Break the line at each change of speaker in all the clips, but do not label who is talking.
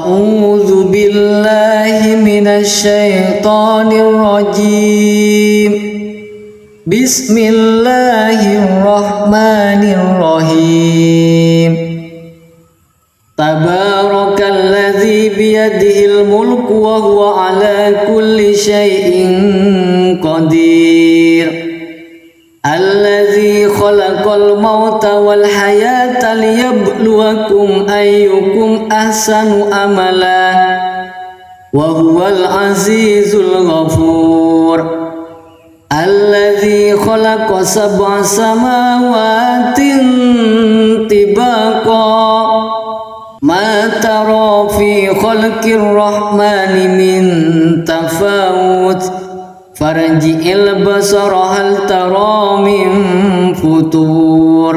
أعوذ بالله من الشيطان الرجيم. بسم الله الرحمن الرحيم. تبارك الذي بيده الملك وهو على كل شيء قدير. الذي خلق الموت والحياة ليبلوكم أيكم أحسن عملا وهو العزيز الغفور. الذي خلق 7 سماوات طباقا ما ترى في خلق الرحمن من تفاوت فارجع البصر هل ترى من فطور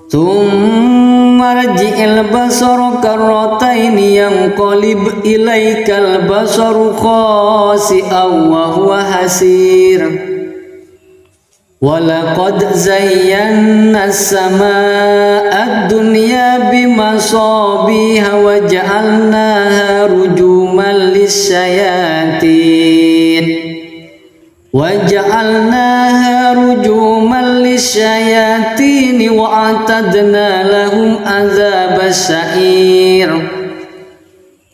ثم ارجع البصر كرتين ينقلب إليك البصر خاسئا وهو حسير. ولقد زينا السماء الدنيا بمصابيح وجعلناها رجوما للشياطين وأعتدنا لهم عذاب السعير.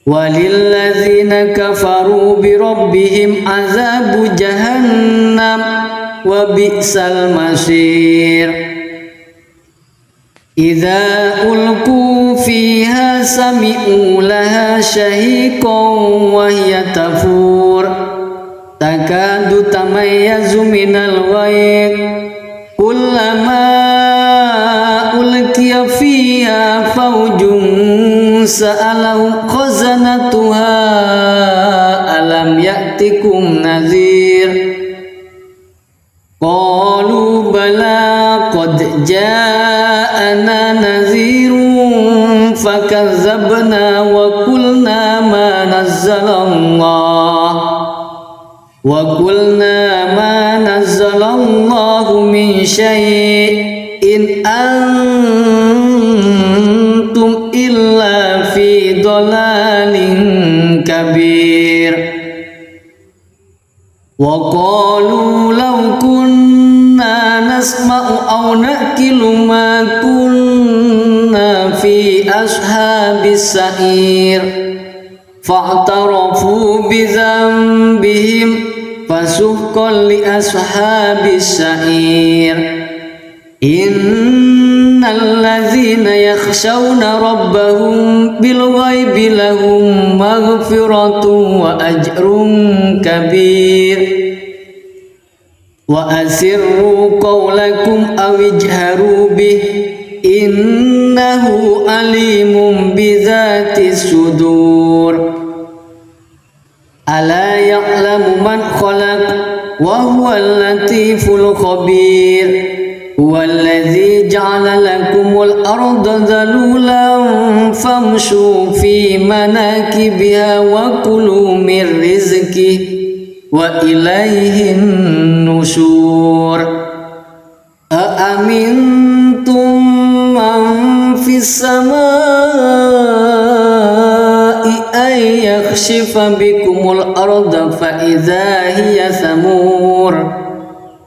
وللذين كفروا بربهم عذاب جهنم وبئس المصير. إذا ألقوا فيها سمعوا لها شهيقا وهي تفور تكاد تميز من الغيظ كلما ألقي فيها فوج سألهم خزنتها ألم يأتكم نذير قالوا بلى قد جاءنا نذير فكذبنا وقلنا ما نزل الله من شيء إن أنتم إلا في ضلال كبير. وقالوا لو كنا نسمع أو نأكل ما كنا في أصحاب السعير فاعترفوا بذنبهم فسحقا لأصحاب السعير. إن الذين يخشون ربهم بالغيب لهم مغفرة وأجر كبير. وأسروا قولكم أو اجهروا به إنه عليم بذات الصدور. ألا يعلم من خلق وهو اللطيف الخبير. هو الذي جعل لكم الأرض ذلولا فامشوا في مناكبها وكلوا من رزقه وإليه النشور. أأمنتم من في السماء أن يخسف بكم الأرض فإذا هي ثمور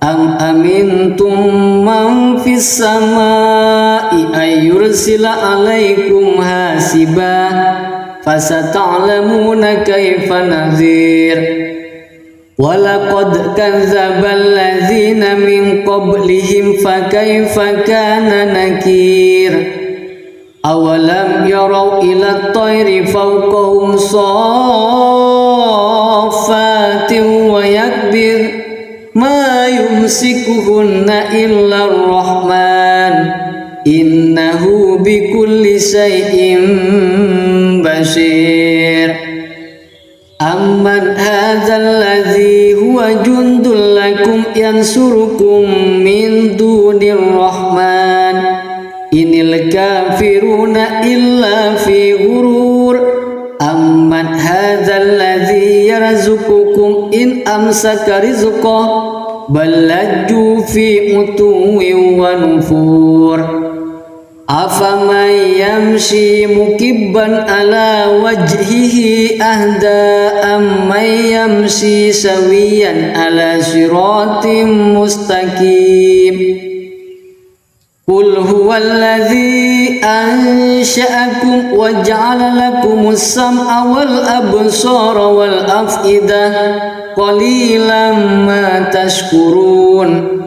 أم أمنتم من في السماء أن يرسل عليكم حاسبا فستعلمون كيف نذير. ولقد كذب الذين من قبلهم فكيف كان نكير. أولم يروا إلى الطير فوقهم صافات ويكبر ما يمسكهن إلا الرحمن إنه بكل شيء بصير. أمن هذا الذي هو جند لكم ينصركم من دون الرحمن إن الكافرون إلا في غرور. أمن هذا الذي يرزقكم إن أمسك رزقه بل لجوا في عتو ونفور. Afaman yamshi mukibban ala wajhihi ahda amman yamshi sawiyan ala siratim mustaqim. Qul huwallazi ansha'akum wa ja'ala lakumus sam'a wal absara wal af'idah qalilan ma tashkurun.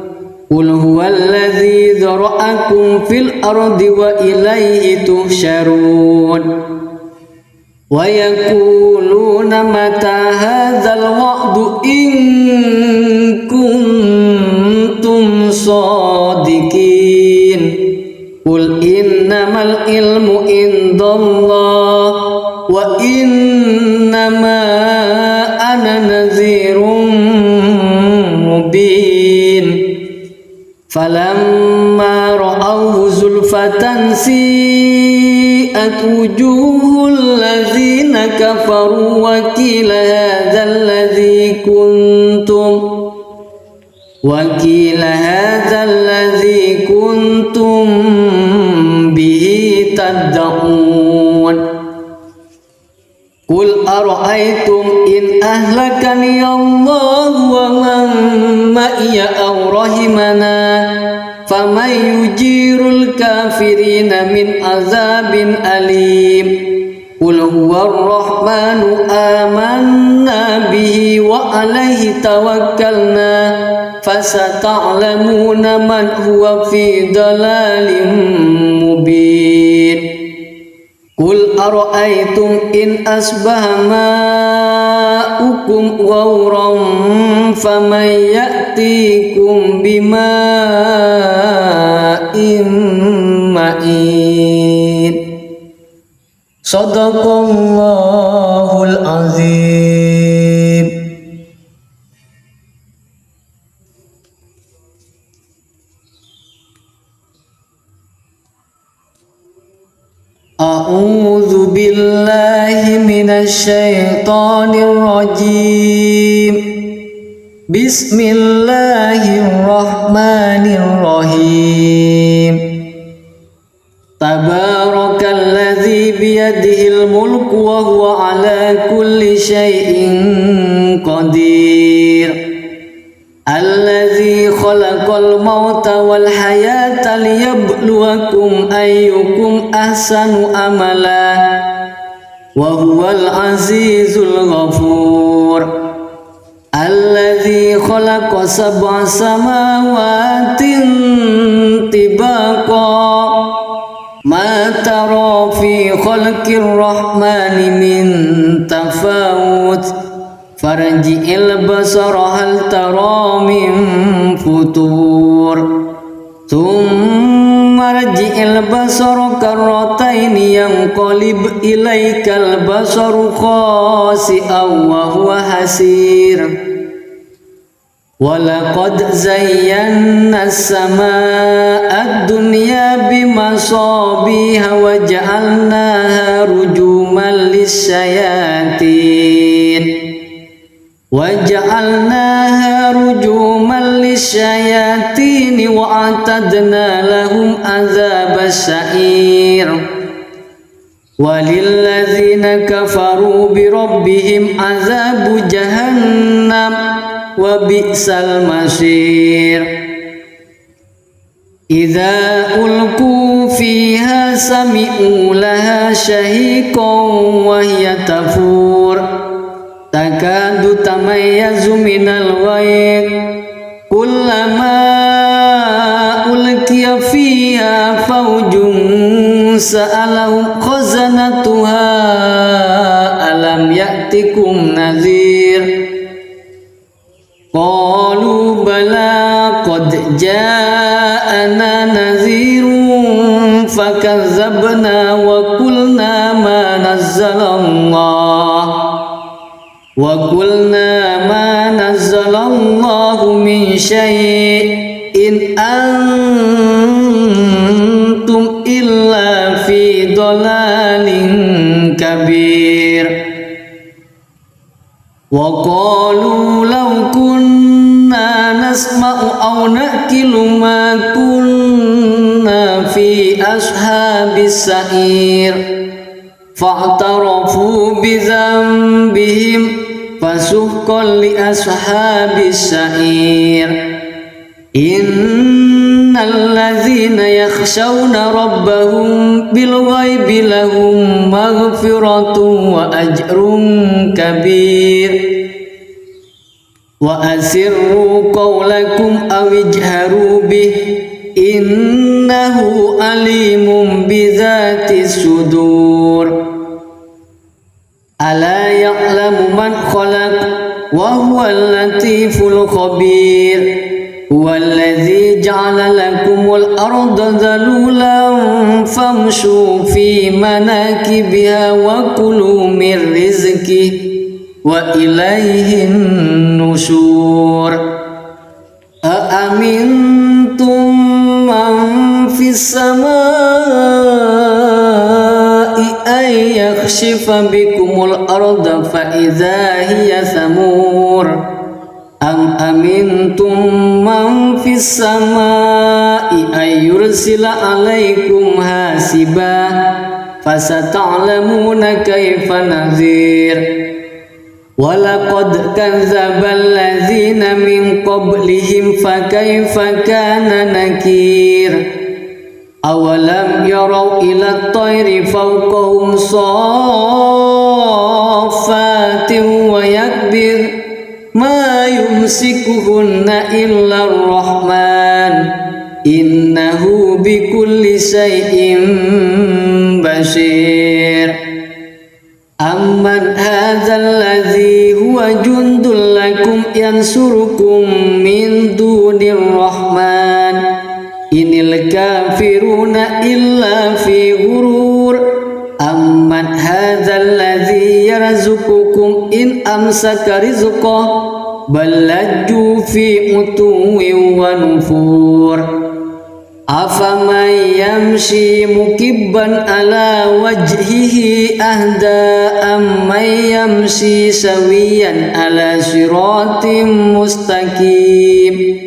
Qul huwallazi dzara'akum fil ardi wa ilaihi tuhsyarun. Wa yaquluna mata hadzal wa'du in kuntum shadiqin. Qul innamal ilmu indallah wa innama ana nadhirun mubin. Falamma ra'awhu zulfatan si'at wujuhul ladzina kafaru wa qila hadzal ladzi kuntum bihi tad'un. Qul ara'aytum in ahlakani Allah wa man ma'iya aw rahimana faman yujirul kafirina min azabin alim. Qul huwar rahmanu amanna bihi wa alaihi tawakkalna fasata'lamuna man huwa fi dalalin mubin. Qul ara'aytum in asbaha ma'ukum ghauran faman ya'tikum bima'in ma'in. Shadaqallahul azim. A'udzu billahi minasy syaithanir rajim. Bismillahirrahmanirrahim. Tabarakalladzi biyadihil mulku wa huwa ala kulli syai'in qadir. Alladzi khalaqal mauta wal hayata liyabluwakum ayyukum ahsanu amala wa huwal azizul ghafur. Alladzi khalaqa sab'a samawatin tibaqa ma tara fi khalqir rahmani min tafawut farji'il basara hal tara min futur. Thumma rji'il basara karrataini yanqalib ilaikal basaru khasi'an wa huwa hasir. Walaqad zayyana as-samaa'a ad-dunya bimasabiha wa ja'alnaha rujuman lis-syayatin. وَجَعَلْنَاهَا رُجُومًا لِلشَّيَاطِينِ وَأَعْتَدْنَا لَهُمْ عَذَابَ السَّعِيرِ. وَلِلَّذِينَ كَفَرُوا بِرَبِّهِمْ عَذَابُ جَهَنَّمَ وَبِئْسَ الْمَصِيرُ. إِذَا أُلْقُوا فِيهَا سَمِعُوا لَهَا شَهِيقًا وَهِيَ تَفُورُ takadu tamayyazu minal ghaid kullama ulqiya fiha fawjun sa'alahum khazanatuha alam ya'tikum nadhir qalu bala qad ja'ana nadhirun fakazzabna wa qulna ma nazzalallah وَقُلْنَا مَا نَزَّلَ اللَّهُ مِنْ شَيْءٍ إِنْ أَنْتُمْ إِلَّا فِي ضَلَالٍ كَبِيرٍ. وَقَالُوا لَوْ كُنَّا نَسْمَعُ أَوْ نَعْقِلُ مَا كُنَّا فِي في أصحاب السعير فاعترفوا بذنبهم فسحقا لأصحاب السعير إن الذين يخشون ربهم بالغيب لهم مغفرة وأجر كبير وأسروا قولكم أو اجهروا به إنه عليم بذات الصدور ألا يعلم من خلق وهو اللطيف الخبير هو الذي جعل لكم الأرض ذلولا فامشوا في مناكبها وكلوا من رزقه وإليه النشور أأمنتم من في السماء أن يخسف بكم الأرض فإذا هي ثمور أم أمنتم من في السماء أن يرسل عليكم حاسبا فستعلمون كيف نذير ولقد كذب الذين من قبلهم فكيف كان نكير أولم يروا إلى الطير فوقهم صافات ويكبر ما يمسكهن إلا الرحمن إنه بكل شيء بصير أمن هذا الذي هو جند لكم ينصركم من دون الرحمن إن الكافرون إلا في غرور أمن هذا الذي يرزقكم إن أمسك رزقه بل لجوا في عتو ونفور أفمن يمشي مكبا على وجهه أهدى أمن يمشي سويا على صراط مستقيم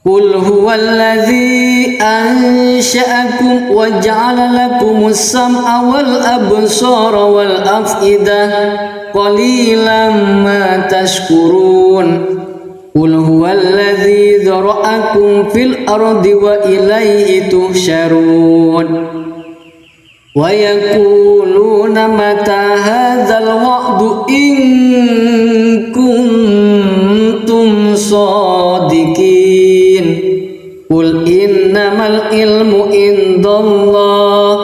قل هو الذي أنشأكم وجعل لكم السمع والأبصار والأفئدة قليلا ما تشكرون قل هو الذي ذرأكم في الأرض وإليه تحشرون ويقولون متى هذا الوعد إن كنتم صادقين قل إنما العلم عند الله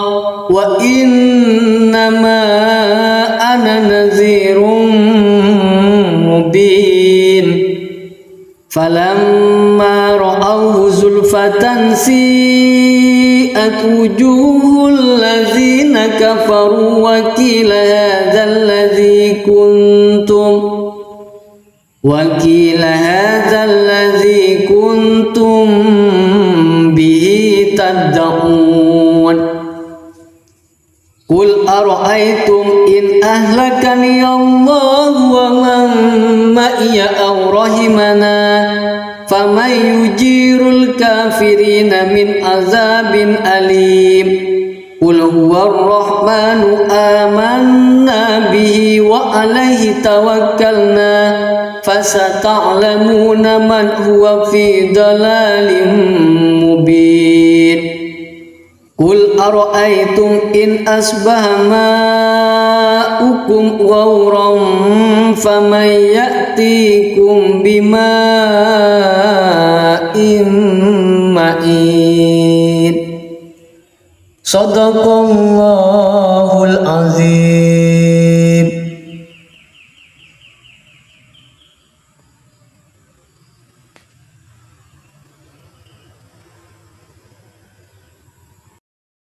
وإنما أنا نذير مبين فلما رأوه زلفة سيئت وجوه الذين كفروا وقيل هذا الذي كنتم به تدعون قل أرأيتم إن أهلكني الله ومن معي أو رحمنا فمن يجير الكافرين من عذاب أليم قل هو الرحمن آمنا به وعليه توكلنا فستعلمون من هو في ضلال مبين قل أرأيتم إن أصبح ماؤكم غورا فمن يأتيكم بماء معين صدق الله